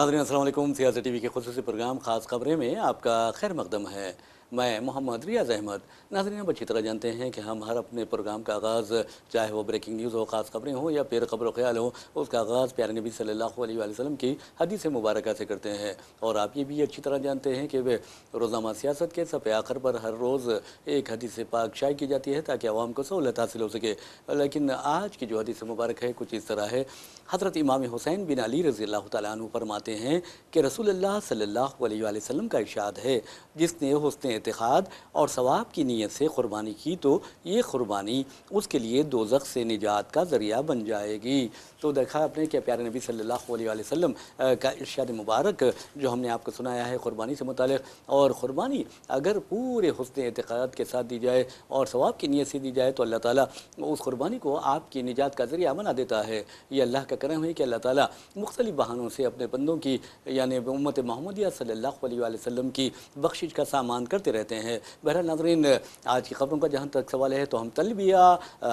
नाज़रीन अस्सलाम वालेकुम। सियासत टीवी के खुसूसी प्रोग्राम ख़ास खबरें में आपका खैर मकदम है। मैं मोहम्मद रियाज़ अहमद। नाज़रीन, आप अच्छी तरह जानते हैं कि हम हर अपने प्रोग्राम का आगाज़, चाहे वो ब्रेकिंग न्यूज़ हो, ख़ास खबरें हो या फिर ख़बर ख्याल हो, उसका आगाज़ प्यारे नबी सल्लल्लाहु अलैहि वसल्लम की हदीस मुबारक से करते हैं। और आप ये भी अच्छी तरह जानते हैं कि वे रोज़ाना सियासत के सफ़े आखिर पर हर रोज़ एक हदीस पाक शाये की जाती है ताकि अवाम को सहूलत हासिल हो सके। लेकिन आज की जो हदीस मुबारक है कुछ इस तरह है। हज़रत इमाम हुसैन बिन अली रज़ी अल्लाह तआला अन्हु फरमाते हैं कि रसूलुल्लाह सल्लल्लाहु अलैहि वसल्लम का इरशाद है, जिसने हुस्न इत्तिखाद और सवाब की नीयत से क़ुरबानी की तो ये क़ुरबानी उसके लिए दोज़ख से निजात का ज़रिया बन जाएगी। तो देखा आपने कि प्यारे नबी सल्लल्लाहु अलैहि वसल्लम का इरशाद मुबारक जो हमने आपको सुनाया है क़ुरबानी से मुताल्लिक़। और क़ुरबानी अगर पूरे हुस्न इत्तिखाद के साथ दी जाए और सवाब की नीयत से दी जाए तो अल्लाह ताला उस क़ुरबानी को आपकी निजात का ज़रिया बना देता है। ये अल्लाह का करम है कि अल्लाह ताला मुख्तलिफ़ बहानों से अपने बंदों की यानी उम्मत मोहम्मदिया सल्लल्लाहु अलैहि वसल्लम की बख्शिश का सामान करते रहते हैं। बहरहाल नाज़रीन, आज की खबरों का जहाँ तक सवाल है तो हम तलबिया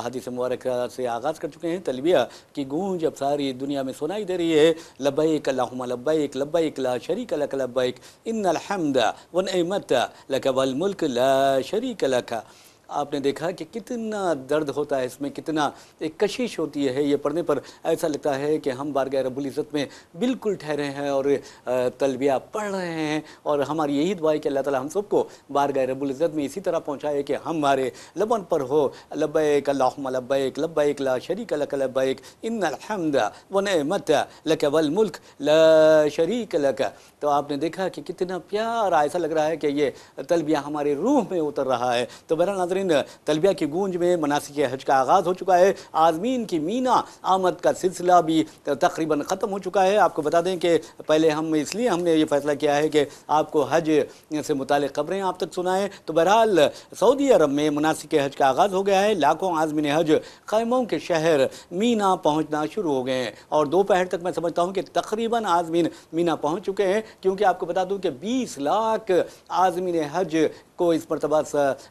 हदीस मुबारक से आगाज़ कर चुके हैं। तलबिया की गूंज अब सारी दुनिया में सुनाई दे रही है। लब्बैक अल्लाहुम्मा लब्बैक लब्बैक ला शरीक लक लब्बैक इन्नल हम्द व निअमत लक वल मुल्क ला शरीक लक। आपने देखा कि कितना दर्द होता है इसमें, कितना एक कशिश होती है। ये पढ़ने पर ऐसा लगता है कि हम बारगाह रब्बुल इज़्ज़त में बिल्कुल ठहरे हैं और तलबिया पढ़ रहे हैं। और हमारी यही दुआ है कि अल्लाह ताला हम सबको बारगाह रब्बुल इज़्ज़त में इसी तरह पहुँचाए कि हमारे लबन पर हो लब्बैक अल्लाहुम्मा लब्बैक लब्बैक ला शरीक लक लब्बैक इन्नल हम्द व निअमत लक वल मुल्क ला शरीक लक। तो आपने देखा कि कितना प्यारा, ऐसा लग रहा है कि ये तलबिया हमारे रूह में उतर रहा है। तो बहरहाल तलबिया की गूंज में मनासिक हज का आगाज़ हो चुका है। आज़मीन की मीना आमद का सिलसिला भी तकरीबन ख़त्म हो चुका है। आपको बता दें कि पहले हमने ये फ़ैसला किया है कि आपको हज से मुतालिक खबरें आप तक सुनाएं। तो बहरहाल सऊदी अरब में मनासिक हज का आगाज़ हो गया है। लाखों आज़मीन हज खैमों के शहर मीना पहुँचना शुरू हो गए हैं और दोपहर तक मैं समझता हूँ कि तकरीबन आज़मीन मीना पहुँच चुके हैं, क्योंकि आपको बता दूँ कि 20 लाख आज़मीन हज को इस मरतबा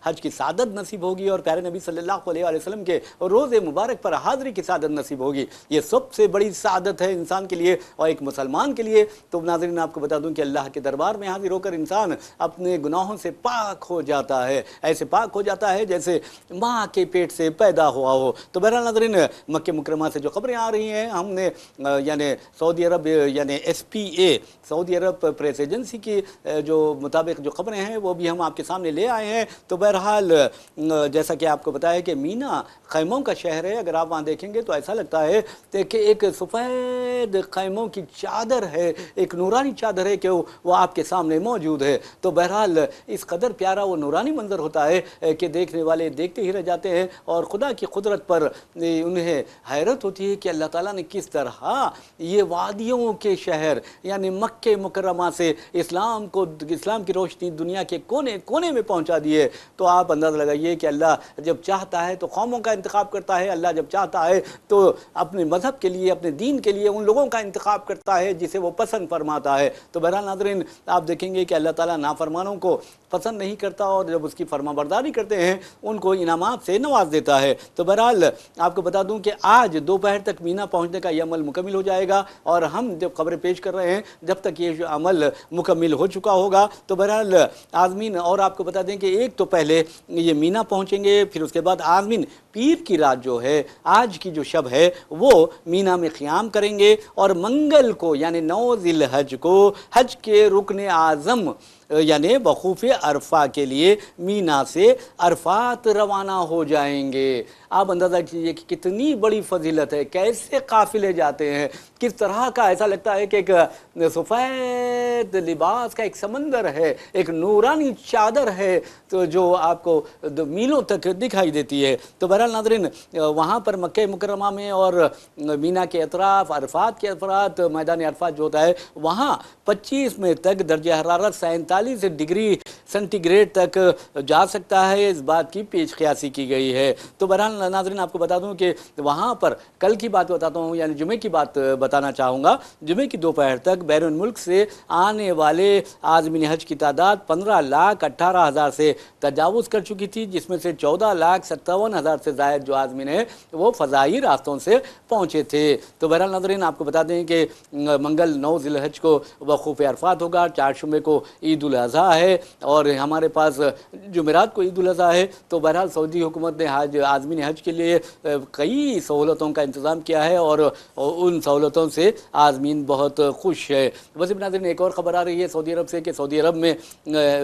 हज की सादत नसीब होगी और प्यारे नबी सल्लल्लाहु अलैहि वसल्लम के रोज़े मुबारक पर हाज़री की सादत नसीब होगी। ये सबसे बड़ी सादत है इंसान के लिए और एक मुसलमान के लिए। तो नाज़रीन, आपको बता दूं कि अल्लाह के दरबार में हाजिर होकर इंसान अपने गुनाहों से पाक हो जाता है, ऐसे पाक हो जाता है जैसे माँ के पेट से पैदा हुआ हो। तो बहरहाल नाज़रीन, मक्के मुकरमा से जो खबरें आ रही हैं, हमने यानी सऊदी अरब यानी SPA सऊदी अरब प्रेस एजेंसी की जो मुताबिक जो खबरें हैं वो भी हम आपके सामने ले आए हैं। तो बहरहाल जैसा कि आपको बताया कि मीना खैमों का शहर है। अगर आप वहाँ देखेंगे तो ऐसा लगता है कि एक सफ़ेद खैमों की चादर है, एक नूरानी चादर है कि वो आपके सामने मौजूद है। तो बहरहाल इस कदर प्यारा वो नूरानी मंजर होता है कि देखने वाले देखते ही रह जाते हैं और खुदा की कुदरत पर उन्हें हैरत होती है कि अल्लाह ताला ने किस तरह ये वादियों के शहर यानी मक्के मुकर्रमा से इस्लाम की रोशनी दुनिया के कोने कोने में पहुँचा दी है। तो आप अंदाज़ा लगाइए कि अल्लाह जब चाहता है तो कौमों का इंतखाब करता है, अल्लाह जब चाहता है तो अपने मज़हब के लिए, अपने दीन के लिए उन लोगों का इंतखाब करता है जिसे वो पसंद फरमाता है। तो बहरहाल नाज़रीन, आप देखेंगे कि अल्लाह ताला नाफरमानों को पसंद नहीं करता और जब उसकी फरमाबरदारी करते हैं उनको इनामात से नवाज देता है। तो बहरहाल आपको बता दूं कि आज दोपहर तक मीना पहुंचने का यह अमल मुकम्मिल हो जाएगा और हम जब खबरें पेश कर रहे हैं जब तक ये अमल मुकम्मिल हो चुका होगा। तो बहरहाल आज़मीन, और आपको बता दें कि एक तो पहले ये मीना पहुंचेंगे, फिर उसके बाद आज़मीन पीर की रात जो है, आज की जो शब है, वो मीना में क़ियाम करेंगे और मंगल को यानी 9 ज़िलहज को हज के रुकन आज़म यानी वक़ूफ़ अरफा के लिए मीना से अरफात रवाना हो जाएंगे। आप अंदाज़ा कीजिए कि कितनी बड़ी फजीलत है, कैसे काफ़िले जाते हैं, किस तरह का ऐसा लगता है कि एक सफ़ेद लिबास का एक समंदर है, एक नूरानी चादर है तो जो आपको मीलों तक दिखाई देती है। तो बहरहाल नाज़रीन, वहाँ पर मक्के मुकर्रमा में और मीना के अतराफ़ अरफात के अतराफ़ मैदान अरफात जो होता है वहाँ 25 में तक दर्ज हरारत 47 डिग्री सेंटीग्रेड तक जा सकता है, इस बात की पेश क़ियासी की गई है। तो बहरहाल बहरहाल नाज़रीन आपको बता दूं कि वहाँ पर कल की बात बताता हूँ, यानी जुमे की बात बताना चाहूँगा। जुमे की दोपहर तक बैरून मुल्क से आने वाले आज़मीन हज की तादाद 15,18,000 से तजावुज़ कर चुकी थी, जिसमें से 14,57,000 से ज़ायद जो आज़मीन है वो फ़ज़ाई रास्तों से पहुँचे थे। तो बहरहाल नाज़रीन आपको बता दें कि मंगल 9 ज़िलहज को वक़ूफ़ अरफ़ात होगा, 4 शुमे को ईद उल अज़हा है और हमारे पास जुमेरात को ईद उल अज़हा है। तो बहरहाल सऊदी हुकूमत ने आज़मीन हज के लिए कई सहूलतों का इंतज़ाम किया है और उन सहूलतों से आज़मीन बहुत खुश है। वैसे नाज़रीन एक और ख़बर आ रही है सऊदी अरब से कि सऊदी अरब में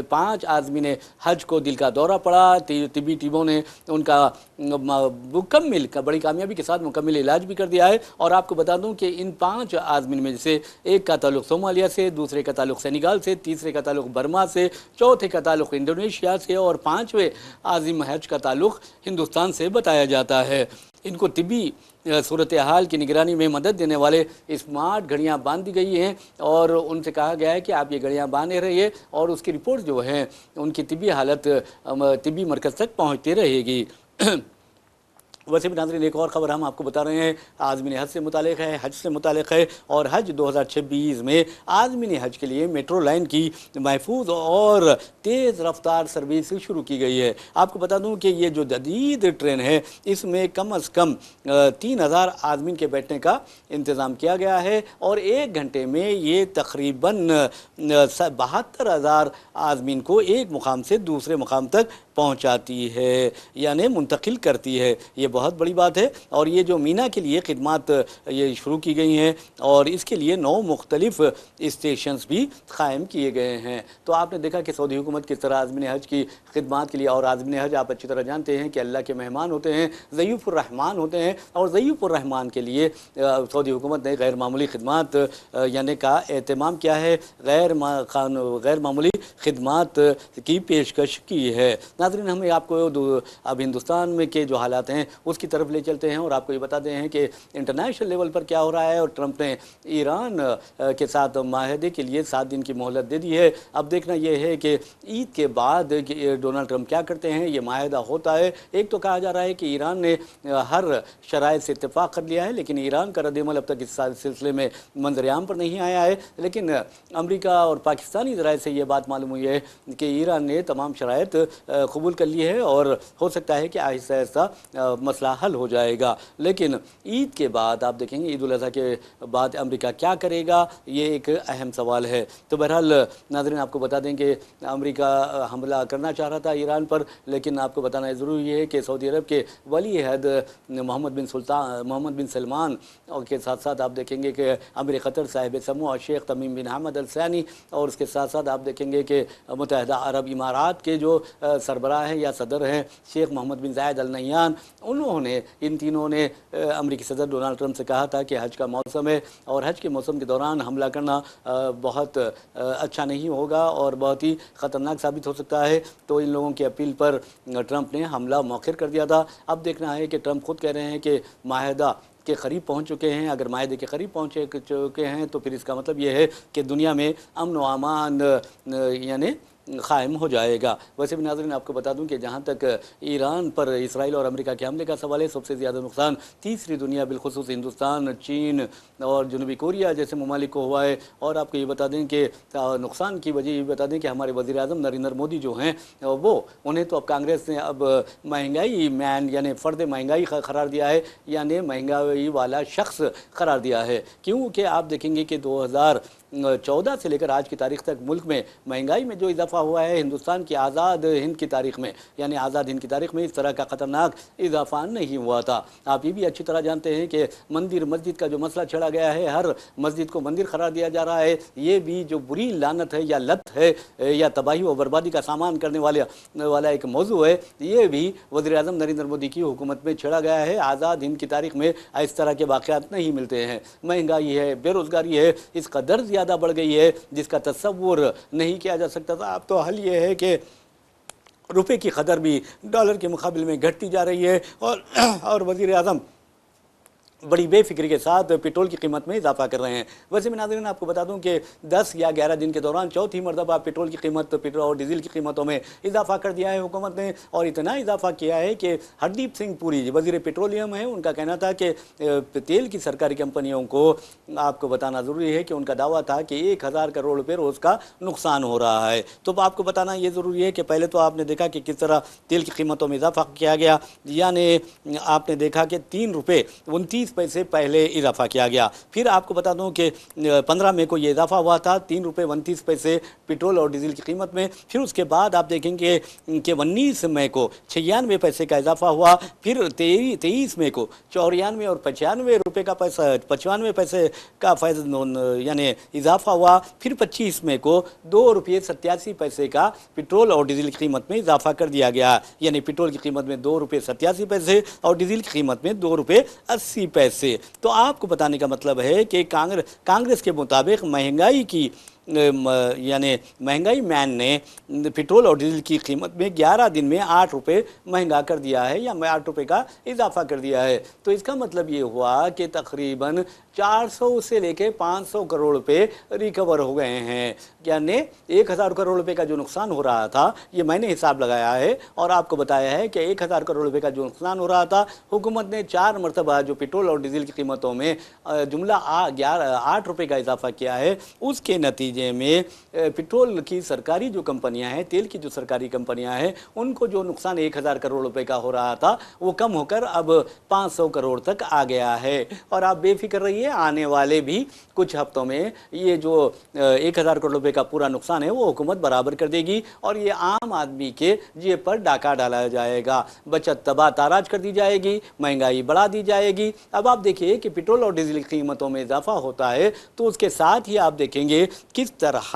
5 आज़मीन हज को दिल का दौरा पड़ा। तिब्बी टीमों ने उनका मुकम्मिल बड़ी कामयाबी के साथ मुकम्मिल इलाज भी कर दिया है। और आपको बता दूं कि इन 5 आज़मीन में से एक का ताल्लुक़ सोमालिया से, दूसरे का ताल्लुक़ सेनेगल से, तीसरे का ताल्लुक़ बर्मा से, चौथे का ताल्लुक़ इंडोनेशिया से और 5वें आज़िम हज का ताल्लुक़ हिंदुस्तान से बताया जाता है। इनको तिब्बी सूरत हाल की निगरानी में मदद देने वाले स्मार्ट घड़ियाँ बांध दी गई हैं और उनसे कहा गया है कि आप ये घड़ियाँ बांधे रहिए और उसकी रिपोर्ट जो है उनकी तिब्बी हालत तिब्बी मरकज़ तक पहुँचती रहेगी। वैसे भी नाज़रीन एक और ख़बर हम आपको बता रहे हैं, आज़मीन हज से मुतालिक है, हज से मुतालिक है और हज 2026 में आज़मीन हज के लिए मेट्रो लाइन की महफूज और तेज़ रफ्तार सर्विस शुरू की गई है। आपको बता दूं कि ये जो जदीद ट्रेन है इसमें कम से कम 3,000 आज़मीन के बैठने का इंतज़ाम किया गया है और 1 घंटे में ये तकरीबन 72,000 आज़मीन को एक मुकाम से दूसरे मुकाम तक पहुंचाती है, यानी मुंतकिल करती है। ये बहुत बड़ी बात है। और ये जो मीना के लिए खिदमत ये शुरू की गई हैं और इसके लिए 9 मुख्तलिफ स्टेशंस भी कायम किए गए हैं। तो आपने देखा कि सऊदी हुकूमत किस तरह आज़मीन हज की खिदमत के लिए, और आज़मीन हज आप अच्छी तरह जानते हैं कि अल्लाह के मेहमान होते हैं, ज़य्यूफ़ुर रहमान होते हैं और ज़य्यूफ़ुर रहमान के लिए सऊदी हुकूमत ने गैर मामूली खिदमत यानी का एहतमाम किया है, गैर मामूली खिदमत की पेशकश की है। नाज़रीन हमें आपको अब हिंदुस्तान में के जो हालात हैं उसकी तरफ ले चलते हैं और आपको ये बताते हैं कि इंटरनेशनल लेवल पर क्या हो रहा है। और ट्रंप ने ईरान के साथ माहदे के लिए 7 दिन की मोहलत दे दी है। अब देखना यह है कि ईद के बाद डोनाल्ड ट्रंप क्या करते हैं। ये माहदा होता है, एक तो कहा जा रहा है कि ईरान ने हर शराइत से इत्तेफाक कर लिया है, लेकिन ईरान का रद्द-ए-अमल अब तक इस सिलसिले में मंजर-ए-आम पर नहीं आया है। लेकिन अमेरिका और पाकिस्तानी ज़राए से ये बात मालूम हुई है कि ईरान ने तमाम शराइत कबूल कर ली है और हो सकता है कि आहिस्ता आहिस्ता मसला हल हो जाएगा। लेकिन ईद के बाद आप देखेंगे, ईद उल अज़हा के बाद अमेरिका क्या करेगा, ये एक अहम सवाल है। तो बहरहाल नाज़रीन आपको बता दें कि अमेरिका हमला करना चाह रहा था ईरान पर, लेकिन आपको बताना ज़रूरी है कि सऊदी अरब के वली अहद मोहम्मद बिन सलमान और के साथ साथ आप देखेंगे कि अमीर क़तर साहिब समू और शेख तमीम बिन हमद अल सैनी, और उसके साथ साथ आप देखेंगे कि मुत्तहिदा अरब इमारात के जो सरबराह हैं या सदर हैं शेख मोहम्मद बिन ज़ायद अल नह्यान, उन्होंने इन तीनों ने अमेरिकी सदर डोनाल्ड ट्रंप से कहा था कि हज का मौसम है और हज के मौसम के दौरान हमला करना बहुत अच्छा नहीं होगा और बहुत ही ख़तरनाक साबित हो सकता है। तो इन लोगों की अपील पर ट्रंप ने हमला मौखिर कर दिया था। अब देखना है कि ट्रंप खुद कह रहे हैं कि माहिदा के करीब पहुंच चुके हैं। अगर मायदे के करीब पहुंच चुके हैं तो फिर इसका मतलब ये है कि दुनिया में अमन व अमान यानी क़ायम हो जाएगा। वैसे भी नाज़रीन आपको बता दूं कि जहां तक ईरान पर इसराइल और अमेरिका के हमले का सवाल है, सबसे ज़्यादा नुकसान तीसरी दुनिया बिलखुसूस हिंदुस्तान, चीन और जनूबी कोरिया जैसे ममालिक को हुआ है। और आपको ये बता दें कि नुकसान की वजह ये बता दें कि हमारे वज़ीर-ए-आज़म नरेंद्र मोदी जो हैं वो उन्हें तो अब कांग्रेस ने अब महंगाई मैन यानी फ़र्द महंगाई करार दिया है, यानी महंगाई वाला शख्स करार दिया है। क्योंकि आप देखेंगे कि 2014 से लेकर आज की तारीख तक मुल्क में महंगाई में जो इजाफा हुआ है, हिंदुस्तान की आज़ाद हिंद की तारीख में यानी आज़ाद हिंद की तारीख में इस तरह का ख़तरनाक इजाफा नहीं हुआ था। आप ये भी अच्छी तरह जानते हैं कि मंदिर मस्जिद का जो मसला छेड़ा गया है, हर मस्जिद को मंदिर करार दिया जा रहा है, ये भी जो बुरी लानत है या लत है या तबाही व बर्बादी का सामान करने वाला एक मौजू है, ये भी वज़ीर-ए-आज़म नरेंद्र मोदी की हुकूमत में छेड़ा गया है। आज़ाद हिंद की तारीख में इस तरह के वाक़यात नहीं मिलते हैं। महंगाई है, बेरोज़गारी है, इस कदर ज़्यादा बढ़ गई है जिसका तसव्वुर नहीं किया जा सकता था। अब तो हल ये है कि रुपए की कदर भी डॉलर के मुकाबले में घटती जा रही है और वज़ीर-ए-आज़म बड़ी बेफिक्री के साथ पेट्रोल की कीमत में इजाफा कर रहे हैं। वैसे में नाज़रीन आपको बता दूं कि 10 या 11 दिन के दौरान चौथी मरतबा पेट्रोल की कीमत, पेट्रोल और डीजल की कीमतों में इजाफा कर दिया है हुकूमत ने, और इतना इजाफा किया है कि हरदीप सिंह पुरी वज़ीर पेट्रोलियम है, उनका कहना था कि तेल की सरकारी कंपनियों को आपको बताना ज़रूरी है कि उनका दावा था कि 1000 करोड़ रुपये रोज़ का नुकसान हो रहा है। तो आपको बताना ये ज़रूरी है कि पहले तो आपने देखा कि किस तरह तेल की कीमतों में इजाफा किया गया, यानी आपने देखा कि 3 रुपये 29 पैसे पहले इजाफा किया गया। फिर आपको बता दूं कि 15 मई को ये इजाफा हुआ था 3 रुपये 29 पैसे पेट्रोल और डीजल की कीमत में। फिर उसके बाद आप देखेंगे कि 19 मई को 96 पैसे का इजाफा हुआ। फिर 23 मई को 94 और 95 रुपये का पैसा 95 पैसे का यानी इजाफा हुआ। फिर 25 मई को 2 रुपये 87 पैसे का पेट्रोल और डीजल की कीमत में इजाफा कर दिया गया, यानी पेट्रोल की कीमत में 2 रुपये 87 पैसे और डीजल की कीमत में 2 रुपये 80 पैसे। तो आपको बताने का मतलब है कि कांग्रेस के मुताबिक महंगाई की यानी महंगाई मैन ने पेट्रोल और डीजल की कीमत में 11 दिन में 8 रुपये महंगा कर दिया है, या 8 रुपये का इजाफा कर दिया है। तो इसका मतलब ये हुआ कि तकरीबन 400 से लेके 500 करोड़ रुपए रिकवर हो गए हैं, यानी 1000 करोड़ रुपए का जो नुकसान हो रहा था, ये मैंने हिसाब लगाया है और आपको बताया है कि 1000 करोड़ रुपए का जो नुकसान हो रहा था, हुकूमत ने 4 मरतबा जो पेट्रोल और डीजल की कीमतों में जुमला 8 रुपये का इजाफा किया है। उसके नतीजे में पेट्रोल की सरकारी जो कंपनियां हैं, तेल की जो सरकारी कंपनियां हैं, उनको जो नुकसान 1000 करोड़ रुपए का हो रहा था वो कम होकर अब 500 करोड़ तक आ गया है। और आप बेफिक्र रहिए, आने वाले भी कुछ हफ्तों में ये जो 1000 करोड़ रुपए का पूरा नुकसान है वो हुकूमत बराबर कर देगी और ये आम आदमी के जेब पर डाका डाला जाएगा, बचत तबाह ताराज कर दी जाएगी, महंगाई बढ़ा दी जाएगी। अब आप देखिए कि पेट्रोल और डीजल की कीमतों में इजाफा होता है तो उसके साथ ही आप देखेंगे किस तरह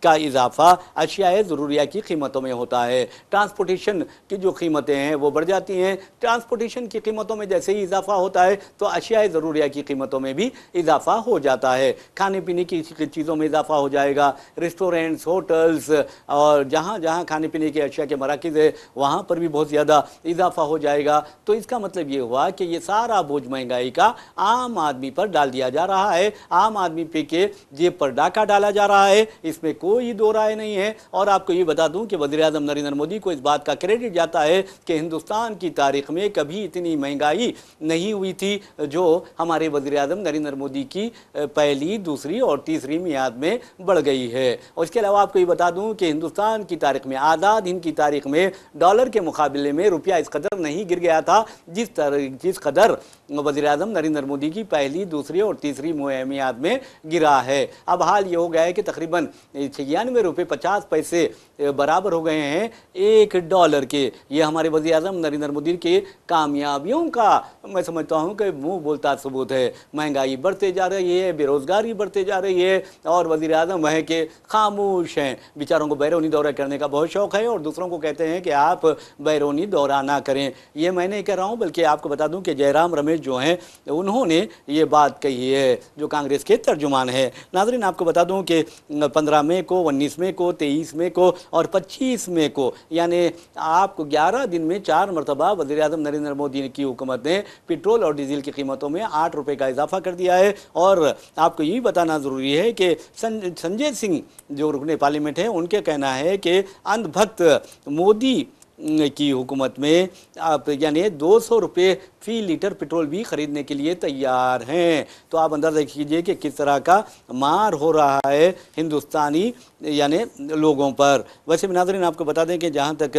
का इजाफा अशियाए ज़रूरिया की कीमतों में होता है। ट्रांसपोर्टेशन की जो कीमतें हैं वो बढ़ जाती हैं। ट्रांसपोर्टेशन की कीमतों में जैसे ही इजाफा होता है तो अशियाए ज़रूरिया की कीमतों में भी इजाफा हो जाता है। खाने पीने की चीज़ों में इजाफा हो जाएगा, रेस्टोरेंट्स, होटल्स और जहाँ जहाँ खाने पीने की अशिया के मराकिज़ है वहाँ पर भी बहुत ज़्यादा इजाफा हो जाएगा। तो इसका मतलब ये हुआ कि ये सारा बोझ महंगाई का आम आदमी पर डाल दिया जा रहा है, आम आदमी पे के जेब पर डाका डाला जा रहा है, इसमें कोई दो राय नहीं है। और आपको ये बता दूं कि वज़ीर-ए-आज़म नरेंद्र मोदी को इस बात का क्रेडिट जाता है कि हिंदुस्तान की तारीख में कभी इतनी महंगाई नहीं हुई थी जो हमारे वज़ीर-ए-आज़म नरेंद्र मोदी की पहली, दूसरी और तीसरी मियाद में बढ़ गई है। और इसके अलावा आपको ये बता दूं कि हिंदुस्तान की तारीख में, आज़ाद हिंद की तारीख में डॉलर के मुकाबले में रुपया इस कदर नहीं गिर गया था जिस कदर वज़ीर-ए-आज़म नरेंद्र मोदी की पहली, दूसरी और तीसरी मियाद में गिरा है। अब हाल ये हो गया है कि तकरीबन 96 रुपये 50 पैसे बराबर हो गए हैं $1 के। ये हमारे वज़ीर-ए-आज़म नरेंद्र मोदी के कामयाबियों का मैं समझता हूँ कि मुंह बोलता सबूत है। महंगाई बढ़ते जा रही है, बेरोज़गारी बढ़ते जा रही है और वज़ीर-ए-आज़म है कि खामोश हैं। बेचारों को बैरूनी दौरा करने का बहुत शौक़ है और दूसरों को कहते हैं कि आप बैरूनी दौरा ना करें। ये मैं नहीं कह रहा हूँ, बल्कि आपको बता दूँ कि जयराम रमेश जो हैं उन्होंने ये बात कही है, जो कांग्रेस के तर्जुमान है। नाज़रीन आपको बता दूँ कि 15 मई को, 19 मई को, 23 मई को और 25 मई को, यानी आपको 11 दिन में 4 मरतबा वज़ीर-ए-आज़म नरेंद्र मोदी की हुकूमत ने पेट्रोल और डीजल की कीमतों में 8 रुपये का इजाफा कर दिया है। और आपको ये भी बताना ज़रूरी है कि संजय सिंह जो रुकने पार्लियामेंट है, उनके कहना है कि अंधभक्त मोदी की हुकूमत में आप यानी 200 रुपये फ़ी लीटर पेट्रोल भी ख़रीदने के लिए तैयार हैं। तो आप अंदाज़ा कीजिए कि किस तरह का मार हो रहा है हिंदुस्तानी यानी लोगों पर। वैसे भी नाज़रीन आपको बता दें कि जहाँ तक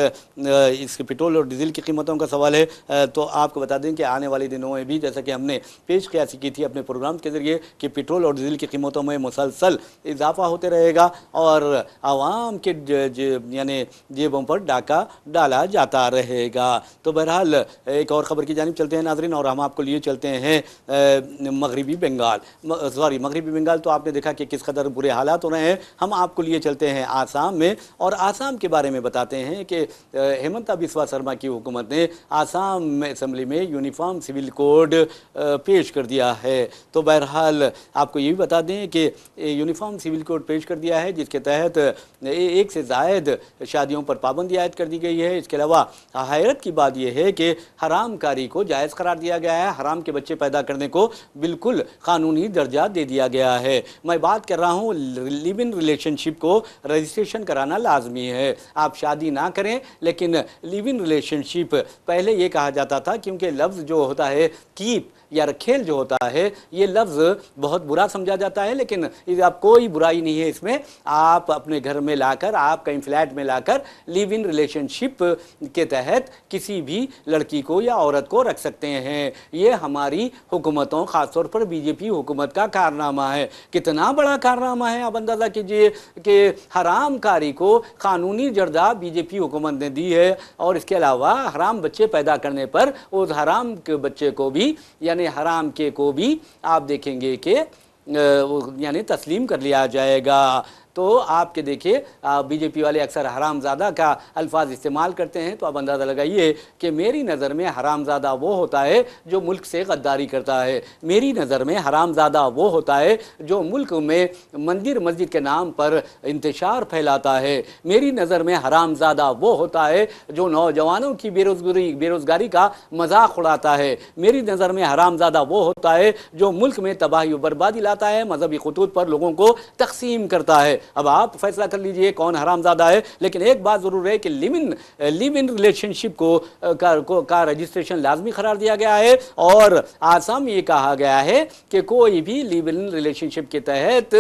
इस पेट्रोल और डीजल की कीमतों का सवाल है तो आपको बता दें कि आने वाले दिनों में भी, जैसा कि हमने पेश कियासी की थी अपने प्रोग्राम के ज़रिए, कि पेट्रोल और डीजल की कीमतों में मुसलसल इजाफा होते रहेगा और आवाम के यानी जेबों पर डाका डाला जाता रहेगा। तो बहरहाल एक और ख़बर की जानिब चलते हैं नाज़रीन, और हम आपको लिए चलते हैं मगरबी बंगाल। तो आपने देखा कि किस कदर बुरे हालात हो रहे हैं। हम आपको लिए चलते हैं आसाम में और आसाम के बारे में बताते हैं कि हेमंता बिस्वा शर्मा की हुकूमत ने आसाम असेंबली में यूनिफॉर्म सिविल कोड पेश कर दिया है। तो बहरहाल आपको ये भी बता दें कि यूनिफॉर्म सिविल कोड पेश कर दिया है, जिसके तहत एक से ज़ायद शादियों पर पाबंदी आयद कर दी गई है। है। इसके अलावा हैरत की बात यह है कि हराम कारी को जायज़ करार दिया गया है, हराम के बच्चे पैदा करने को बिल्कुल कानूनी दर्जा दे दिया गया है। मैं बात कर रहा हूँ लिव इन रिलेशनशिप को रजिस्ट्रेशन कराना लाजमी है। आप शादी ना करें, लेकिन लिव इन रिलेशनशिप पहले ये कहा जाता था, क्योंकि लफ्ज़ जो होता है कीप या रखेल जो होता है, ये लफ्ज़ बहुत बुरा समझा जाता है, लेकिन आप कोई बुराई नहीं है इसमें। आप अपने घर में लाकर, आप कहीं फ्लैट में लाकर लिव इन रिलेशनशिप के तहत किसी भी लड़की को या औरत को रख सकते हैं। ये हमारी हुकूमतों, ख़ासतौर पर बीजेपी हुकूमत का कारनामा है। कितना बड़ा कारनामा है, आप अंदाज़ा कीजिए कि हराम कारी को कानूनी दर्जा बीजेपी हुकूमत ने दी है, और इसके अलावा हराम बच्चे पैदा करने पर उस हराम के बच्चे को भी, यानी हराम के को भी आप देखेंगे कि यानी तस्लीम कर लिया जाएगा। तो आपके देखिए बीजेपी वाले अक्सर हरामज़ादा का अल्फाज इस्तेमाल करते हैं, तो आप अंदाज़ा लगाइए कि मेरी नज़र में हरामज़ादा वो होता है जो मुल्क से गद्दारी करता है। मेरी नज़र में हरामज़ादा वो होता है जो मुल्क में मंदिर मस्जिद के नाम पर इंतशार फैलाता है। मेरी नज़र में हरामज़ादा वो होता है जो नौजवानों की बेरोज़गारी का मजाक उड़ाता है। मेरी नज़र में हरामज़ादा वो होता है जो मुल्क में तबाही और बर्बादी लाता है, मजहबी खतूत पर लोगों को तकसीम करता है। अब आप फैसला कर लीजिए कौन हरामज़ादा है, लेकिन एक बात ज़रूर है कि लिव इन रिलेशनशिप का रजिस्ट्रेशन लाजमी करार दिया गया है, और आसाम में ये कहा गया है कि कोई भी लिव इन रिलेशनशिप के तहत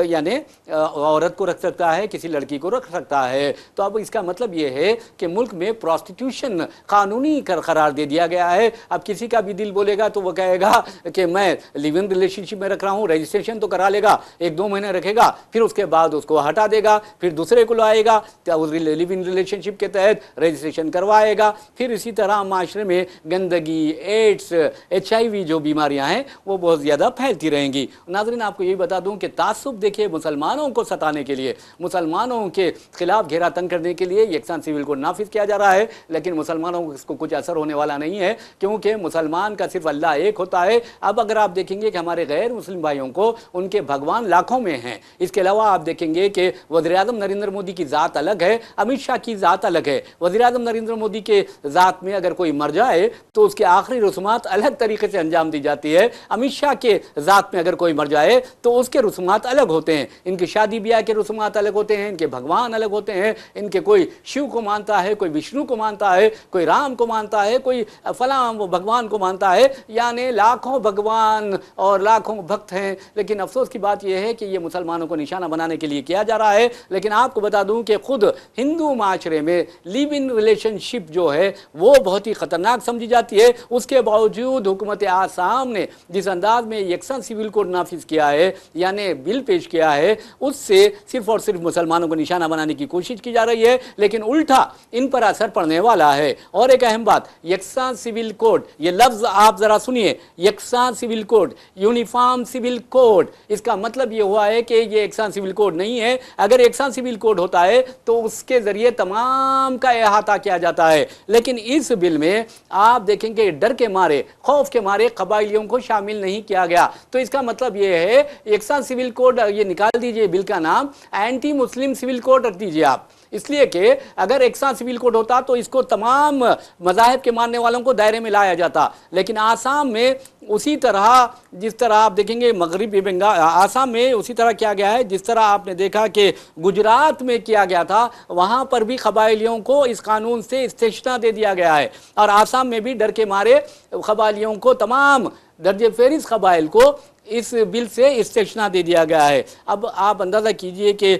यानी औरत को रख सकता है, किसी लड़की को रख सकता है। तो अब इसका मतलब ये है कि मुल्क में प्रोस्टिट्यूशन कानूनी करार दे दिया गया है। अब किसी का भी दिल बोलेगा तो वो कहेगा कि मैं लिव इन रिलेशनशिप में रख रहा हूँ, रजिस्ट्रेशन तो करा लेगा, 1-2 महीने रखेगा, फिर उसके बाद उसको हटा देगा, फिर दूसरे को लाएगा, उस लिव इन रिलेशनशिप के तहत रजिस्ट्रेशन करवाएगा। फिर इसी तरह माशरे में गंदगी, एड्स, HIV जो बीमारियां हैं वो बहुत ज़्यादा फैलती रहेंगी। नाज़रीन, आपको यही बता दूं कि तासुब देखिए मुसलमानों को सताने के लिए, मुसलमानों के खिलाफ घेरा तंग करने के लिए यकसान सिविल कोड नाफिज किया जा रहा है, लेकिन मुसलमानों को इसको कुछ असर होने वाला नहीं है, क्योंकि मुसलमान का सिर्फ अल्लाह एक होता है। अब अगर आप देखेंगे कि हमारे गैर मुस्लिम भाइयों को उनके भगवान लाखों में हैं। इसके अलावा आप देखेंगे कि वज़ीर-ए-आज़म नरेंद्र मोदी की ज़ात अलग है, अमित शाह की ज़ात अलग है। वज़ीर-ए-आज़म नरेंद्र मोदी के ज़ात में अगर कोई मर जाए तो उसके आखिरी रस्मात अलग तरीके से अंजाम दी जाती है। अमित शाह के ज़ात में अगर कोई मर जाए तो उसके रस्मात अलग होते हैं, इनके शादी ब्याह के रस्मात अलग होते हैं, इनके भगवान अलग होते हैं। इनके कोई शिव को मानता है, कोई विष्णु को मानता है, कोई राम को मानता है, कोई फलां वो भगवान को मानता है, यानी लाखों भगवान और लाखों भक्त हैं। लेकिन अफसोस की बात यह है कि ये मुसलमानों को निशाना बनाने के लिए किया जा रहा है। लेकिन आपको बता दूं कि खुद हिंदू माशरे में लिव इन रिलेशनशिप जो है वो बहुत ही खतरनाक समझी जाती है। उसके बावजूद हुकूमत आसाम ने जिस अंदाज में यकसान सिविल कोड नाफिज किया है, यानी बिल पेश किया है, उससे सिर्फ और सिर्फ मुसलमानों को निशाना बनाने की कोशिश की जा रही है, लेकिन उल्टा इन पर असर पड़ने वाला है। और एक अहम बात, यकसान सिविल कोड, ये लफ्ज आप जरा सुनिए, यकसान civil code, uniform civil code, इसका मतलब ये हुआ है कि ये यकसान सिविल कोड नहीं है। अगर यकसान सिविल कोड होता है तो उसके जरिए तमाम का अहाता किया जाता है, लेकिन इस बिल में आप देखेंगे डर के मारे, खौफ के मारे कबाइलियों को शामिल नहीं किया गया। तो इसका मतलब यह है यकसान सिविल कोड ये निकाल दीजिए, बिल का नाम एंटी मुस्लिम सिविल कोड रख दीजिए आप, इसलिए कि अगर यकसान सिविल कोड होता तो इसको तमाम मज़ाहिब के मानने वालों को दायरे में लाया जाता। लेकिन आसाम में उसी तरह, जिस तरह आप देखेंगे मगरबी बंगाल, आसाम में उसी तरह किया गया है जिस तरह आपने देखा कि गुजरात में किया गया था, वहाँ पर भी कबाइलियों को इस कानून से इस्तिस्ना दे दिया गया है। और आसाम में भी डर के मारे कबाइलियों को, तमाम दर्जे फेरिस कबाइल को इस बिल से इस्तिस्ना दे दिया गया है। अब आप अंदाज़ा कीजिए कि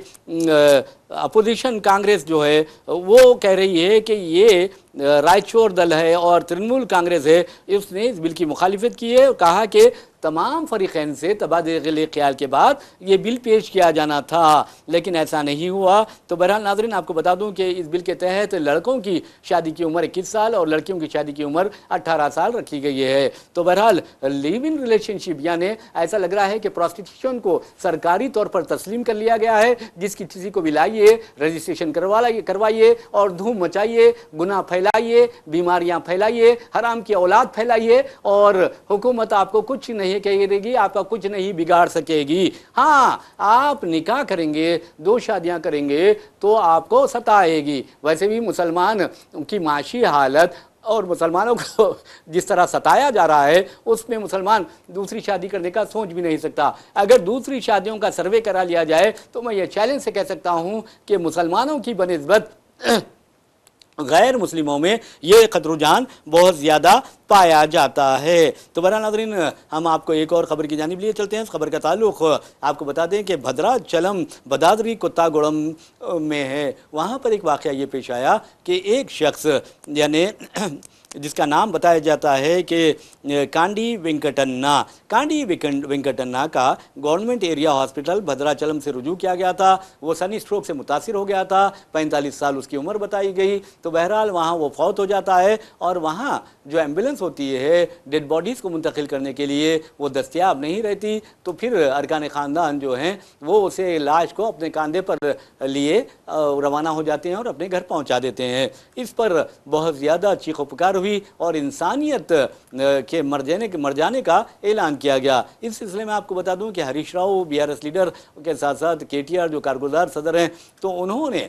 अपोजिशन कांग्रेस जो है वो कह रही है कि ये रायचौर दल है और तृणमूल कांग्रेस है, उसने इस बिल की मुखालिफत की है और कहा कि तमाम फरीक़ैन से तबादले ख्याल के बाद ये बिल पेश किया जाना था, लेकिन ऐसा नहीं हुआ। तो बहरहाल नाज़रीन, आपको बता दूं कि इस बिल के तहत लड़कों की शादी की उम्र 21 साल और लड़कियों की शादी की उम्र 18 साल रखी गई है। तो बहरहाल लिव इन रिलेशनशिप यानी ऐसा लग रहा है कि प्रोस्टिट्यूशन को सरकारी तौर पर तस्लीम कर लिया गया है। जिसकी किसी को भी लाइए, रजिस्ट्रेशन करवाइए और धूम मचाइए, गुनाह फैला پھیلائیے، بیماریاں پھیلائیے، حرام کی اولاد پھیلائیے، اور حکومت آپ کو کچھ نہیں کہے گی، آپ کا کچھ نہیں بگاڑ سکے گی۔ ہاں آپ نکاح کریں گے، 2 شادیاں کریں گے تو آپ کو ستائے گی۔ ویسے بھی مسلمان کی معاشی حالت اور مسلمانوں کو جس طرح ستایا جا رہا ہے، اس میں مسلمان دوسری شادی کرنے کا سوچ بھی نہیں سکتا۔ اگر دوسری شادیوں کا سروے کرا لیا جائے تو میں یہ چیلنج سے کہہ سکتا ہوں کہ مسلمانوں کی بنسبت غیر مسلموں میں یہ رجحان بہت زیادہ پایا جاتا ہے۔ تو بہرحال ناظرین، ہم آپ کو ایک اور خبر کی جانب لیے چلتے ہیں۔ اس خبر کا تعلق آپ کو بتا دیں کہ بھدرا چلم بدادری کتا گوڑم میں ہے۔ وہاں پر ایک واقعہ یہ پیش آیا کہ ایک شخص یعنی جس کا نام بتایا جاتا ہے کہ کانڈی وینکٹنا کا گورنمنٹ ایریا ہاسپٹل بھدرا چلم سے رجوع کیا گیا تھا۔ وہ سنی اسٹروک سے متاثر ہو گیا تھا، 45 سال اس کی عمر بتائی گئی۔ تو بہرحال وہاں وہ فوت ہو جاتا ہے، اور وہاں جو ایمبولنس ہوتی ہے ڈیڈ باڈیز کو منتقل کرنے کے لیے وہ دستیاب نہیں رہتی، تو پھر ارکان خاندان جو ہیں وہ اسے لاش کو اپنے کاندھے پر لیے روانہ ہو جاتے ہیں اور اپنے گھر پہنچا دیتے ہیں۔ اس پر بہت زیادہ چیخ و پکار ہوئی اور انسانیت کے مر جانے کا اعلان کیا گیا۔ اس سلسلے میں آپ کو بتا دوں کہ ہریش راؤ BRS لیڈر کے ساتھ ساتھ KTR جو کارگزار صدر ہیں، تو انہوں نے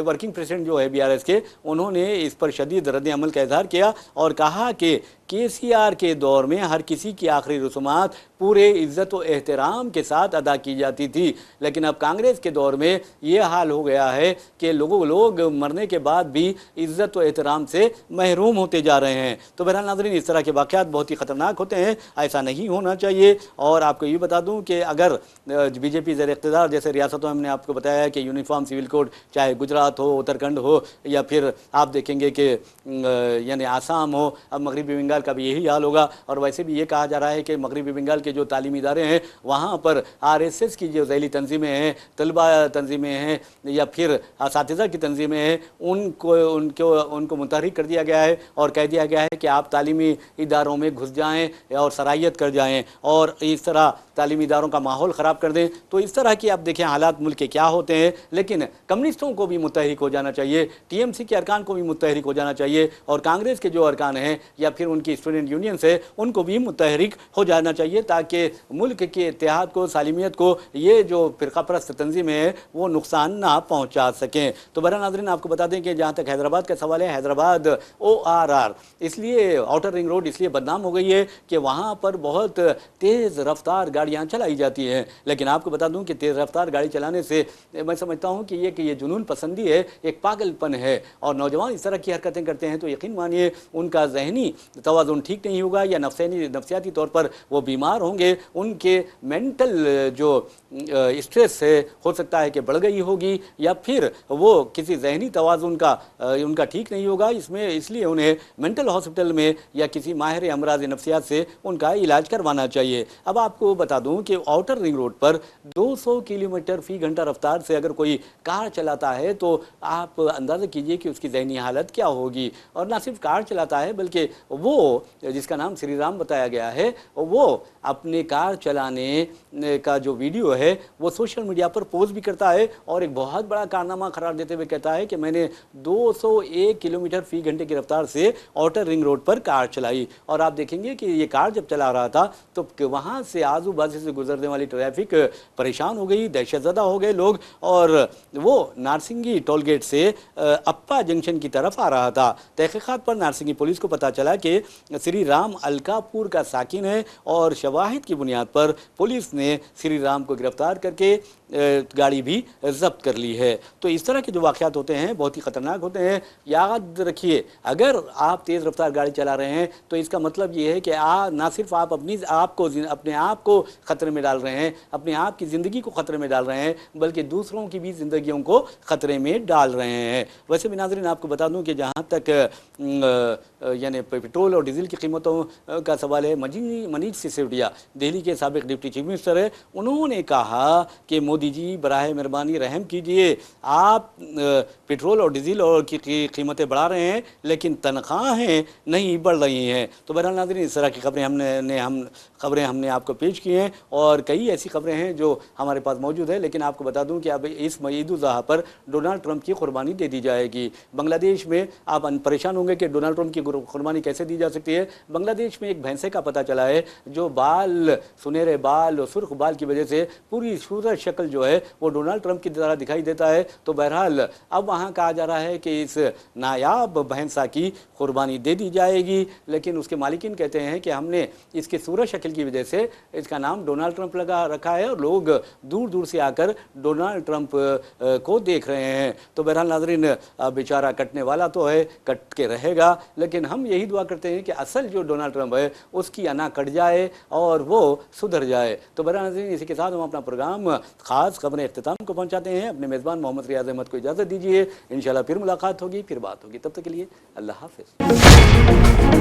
ورکنگ پریزیڈنٹ جو ہے BRS کے، انہوں نے اس پر شدید رد عمل کا اظہار کیا اور کہا کہ KCR کے دور میں ہر کسی کی آخری رسومات پورے عزت و احترام کے ساتھ ادا کی جاتی تھی، لیکن اب کانگریس کے دور میں یہ حال ہو گیا ہے کہ لوگ مرنے کے بعد بھی عزت و احترام سے محروم ہوتے جا رہے ہیں۔ تو بہرحال ناظرین، اس طرح کے واقعات بہت ہی خطرناک ہوتے ہیں، ایسا نہیں ہونا چاہیے۔ اور آپ کو یہ بتا دوں کہ اگر BJP زیر اقتدار جیسے ریاستوں میں ہم نے آپ کو بتایا ہے کہ یونیفارم سول کوڈ، چاہے گجرات ہو، اتراکھنڈ ہو، یا پھر آپ دیکھیں گے کہ یعنی آسام ہو، اب مغربی بنگال کا بھی یہی حال ہوگا۔ اور ویسے بھی یہ کہا جا رہا ہے کہ مغربی بنگال کے جو تعلیمی ادارے ہیں وہاں پر RSS کی جو ذیلی تنظیمیں ہیں، طلبہ تنظیمیں ہیں، یا پھر اساتذہ کی تنظیمیں ہیں، ان کو متحرک کر دیا گیا ہے اور کہہ دیا گیا ہے کہ آپ تعلیمی اداروں میں گھس جائیں اور سرائیت کر جائیں اور اس طرح تعلیمی اداروں کا ماحول خراب کر دیں۔ تو اس طرح کی آپ دیکھیں حالات ملک کے کیا ہوتے ہیں، لیکن کمیونسٹوں کو بھی متحرک ہو جانا چاہیے، TMC کے ارکان کو بھی متحرک ہو جانا چاہیے، اور کانگریس کے جو ارکان ہیں یا پھر ان کی اسٹوڈنٹ یونینز ہیں ان کو بھی متحرک ہو جانا چاہیے، تاکہ ملک کے اتحاد کو، سالمیت کو یہ جو فرقہ پرست تنظیمیں ہیں وہ نقصان نہ پہنچا سکیں۔ تو بہرحال ناظرین، آپ کو بتا دیں کہ جہاں تک حیدرآباد کا سوال ہے، حیدرآباد ORR اس لیے آؤٹر رنگ روڈ اس لیے بدنام ہو گئی ہے کہ وہاں پر بہت تیز رفتار گاڑیاں چلائی جاتی ہیں، لیکن آپ کو بتا دوں کہ تیز رفتار گاڑی چلانے سے میں سمجھتا ہوں کہ یہ جنون پسندی ہے، ایک پاگل پن ہے، اور نوجوان اس طرح کی حرکتیں کرتے ہیں تو یقین مانیے ان کا ذہنی توازن ٹھیک نہیں ہوگا، یا نفسیاتی طور پر وہ بیمار ہوں گے، ان کے مینٹل جو اسٹریس ہے ہو سکتا ہے کہ بڑھ گئی ہوگی، یا پھر وہ کسی ذہنی توازن کا ان کا ٹھیک نہیں ہوگا، اس لیے انہیں مینٹل ہاسپٹل میں یا کسی ماہر امراض نفسیات سے ان کا علاج کروانا چاہیے۔ اب آپ کو بتا دوں کہ آؤٹر رنگ روڈ پر 200 کلومیٹر فی گھنٹہ رفتار سے اگر کوئی کار چلاتا ہے تو آپ اندازہ کیجئے کہ اس کی ذہنی حالت کیا ہوگی۔ اور نہ صرف کار چلاتا ہے بلکہ وہ جس کا نام سری رام بتایا گیا ہے، وہ اپنے کار چلانے کا جو ویڈیو ہے وہ سوشل میڈیا پر پوسٹ بھی کرتا ہے اور ایک بہت بڑا کارنامہ قرار دیتے ہوئے کہتا ہے کہ میں نے 201 کلومیٹر فی گھنٹے کی رفتار سے آؤٹر رنگ روڈ پر کار چلائی۔ اور آپ دیکھیں گے کہ یہ کار جب چلا رہا تھا تو وہاں سے آزو بازو سے گزرنے والی ٹریفک پریشان ہو گئی، دہشت زدہ ہو گئے لوگ، اور وہ نارسنگی ٹول گیٹ سے اپا جنکشن کی طرف آ رہا تھا۔ تحقیقات پر نارسنگی پولیس کو پتا چلا کہ سری رام الکا پور کا ساکن ہے، اور شواہد کی بنیاد پر پولیس نے سری رام کو گرفتار کر کے گاڑی بھی ضبط کر لی ہے۔ تو اس طرح کے جو واقعات ہوتے ہیں بہت ہی خطرناک ہوتے ہیں۔ یاد رکھیے، اگر آپ تیز رفتار گاڑی چلا رہے ہیں تو اس کا مطلب یہ ہے کہ نہ صرف آپ اپنے آپ کو خطرے میں ڈال رہے ہیں، اپنے آپ کی زندگی کو خطرے میں ڈال رہے ہیں، بلکہ دوسروں کی بھی زندگیوں کو خطرے میں ڈال رہے ہیں۔ ویسے بھی ناظرین، آپ کو بتا دوں کہ جہاں تک یعنی پیٹرول اور ڈیزل کی قیمتوں کا سوال ہے، منیش سسودیا دہلی کے سابق ڈپٹی چیف منسٹر ہے، انہوں نے کہا कहा कि मोदी जी बराह मेहरबानी रहम कीजिए, आप पेट्रोल और डीजल और की कीमतें बढ़ा रहे हैं लेकिन तनख्वाहें नहीं बढ़ रही हैं। तो बहरहाल नाज़रीन, इस तरह की खबरें हमने आपको पेश की हैं और कई ऐसी खबरें हैं जो हमारे पास मौजूद है। लेकिन आपको बता दूं कि अब इस ईद उल ज़ुहा पर डोनाल्ड ट्रंप की कुर्बानी दे दी जाएगी। बांग्लादेश में आप परेशान होंगे कि डोनाल्ड ट्रंप की कुर्बानी कैसे दी जा सकती है। बांग्लादेश में एक भैंसे का पता चला है जो बाल, सुनहरे बाल और सुर्ख बाल की वजह से पूरी सूरत शक्ल जो है वो डोनाल्ड ट्रंप की तरह दिखाई देता है। तो बहरहाल अब वहाँ कहा जा रहा है कि इस नायाब भैंसा की कुर्बानी दे दी जाएगी, लेकिन उसके मालिकिन कहते हैं कि हमने इसके सूरत शक्ल की वजह से इसका नाम डोनाल्ड ट्रंप लगा रखा है और लोग दूर दूर से आकर डोनाल्ड ट्रंप को देख रहे हैं। तो बहरहाल नाज़रीन, बेचारा कटने वाला तो है, कट के रहेगा, लेकिन हम यही दुआ करते हैं कि असल जो डोनाल्ड ट्रंप है उसकी अना कट जाए और वो सुधर जाए। तो बहरहाल नाज़रीन, इसी के साथ हम अपना प्रोग्राम खास खबरें इख्तिताम को पहुंचाते हैं। अपने मेज़बान मोहम्मद रियाज अहमद को इजाज़त दीजिए। इंशाल्लाह फिर मुलाकात होगी, फिर बात होगी। तब तक के लिए अल्लाह हाफ़िज़।